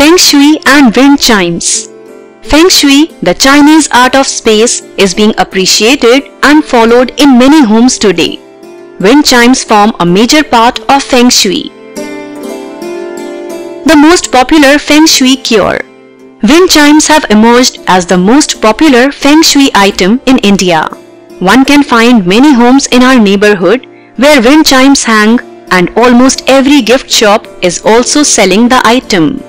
Feng Shui and wind chimes. Feng Shui, the Chinese art of space, is being appreciated and followed in many homes today. Wind chimes form a major part of Feng Shui. The most popular Feng Shui cure. Wind chimes have emerged as the most popular Feng Shui item in India. One can find many homes in our neighborhood where wind chimes hang, and almost every gift shop is also selling the item.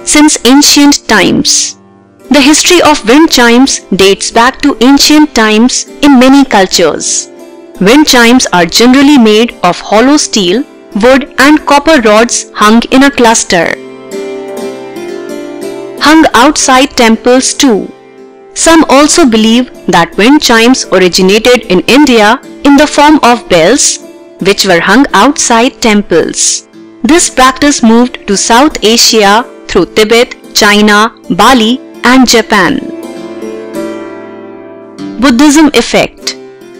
Since ancient times. The history of wind chimes dates back to ancient times in many cultures. Wind chimes are generally made of hollow steel, wood and copper rods hung in a cluster. Hung outside temples too. Some also believe that wind chimes originated in India in the form of bells, which were hung outside temples. This practice moved to South Asia through Tibet, China, Bali and Japan. Buddhism effect.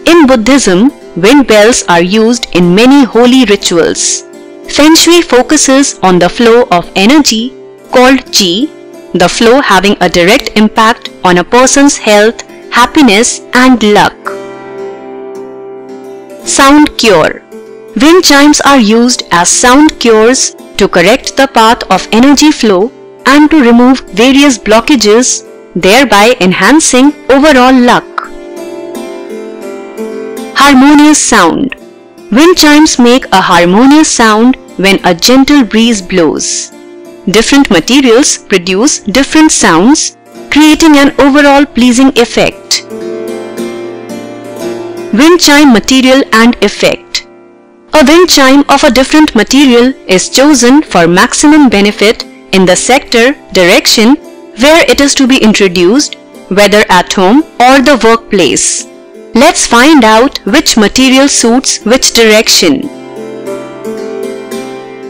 In Buddhism, wind bells are used in many holy rituals. Feng Shui focuses on the flow of energy called Qi, the flow having a direct impact on a person's health, happiness and luck. Sound cure. Wind chimes are used as sound cures to correct the path of energy flow and to remove various blockages, thereby enhancing overall luck. Harmonious sound. Wind chimes make a harmonious sound when a gentle breeze blows. Different materials produce different sounds, creating an overall pleasing effect. Wind chime material and effect. A wind chime of a different material is chosen for maximum benefit in the sector, direction where it is to be introduced, whether at home or the workplace. Let's find out which material suits which direction.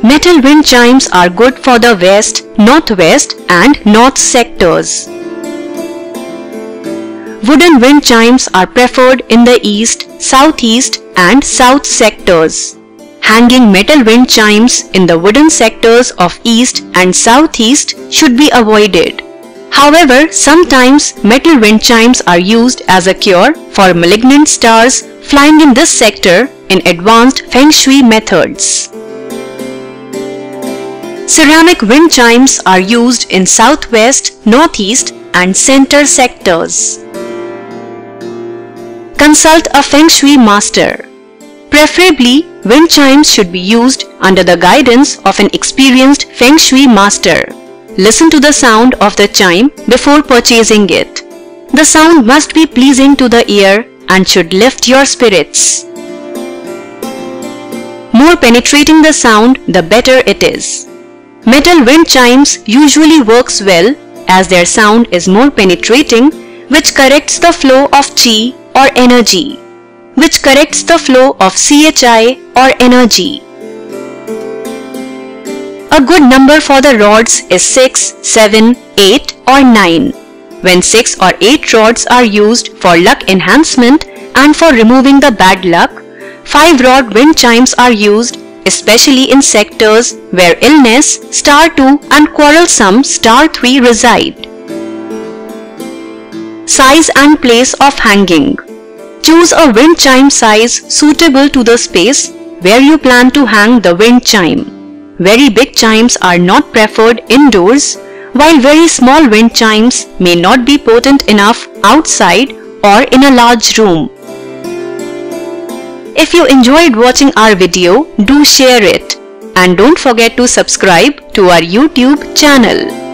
Metal wind chimes are good for the west, northwest and north sectors. Wooden wind chimes are preferred in the east, southeast and south sectors. Hanging metal wind chimes in the wooden sectors of east and southeast should be avoided. However, sometimes metal wind chimes are used as a cure for malignant stars flying in this sector in advanced Feng Shui methods. Ceramic wind chimes are used in southwest, northeast and center sectors. Consult a Feng Shui master. Preferably, wind chimes should be used under the guidance of an experienced Feng Shui master. Listen to the sound of the chime before purchasing it. The sound must be pleasing to the ear and should lift your spirits. More penetrating the sound, the better it is. Metal wind chimes usually works well as their sound is more penetrating, which corrects the flow of Qi or energy, which corrects the flow of CHI or energy. A good number for the rods is 6, 7, 8 or 9. When 6 or 8 rods are used for luck enhancement and for removing the bad luck, 5-rod wind chimes are used, especially in sectors where illness, star 2 and quarrelsome star 3 reside. Size and place of hanging. Choose a wind chime size suitable to the space where you plan to hang the wind chime. Very big chimes are not preferred indoors, while very small wind chimes may not be potent enough outside or in a large room. If you enjoyed watching our video, do share it and don't forget to subscribe to our YouTube channel.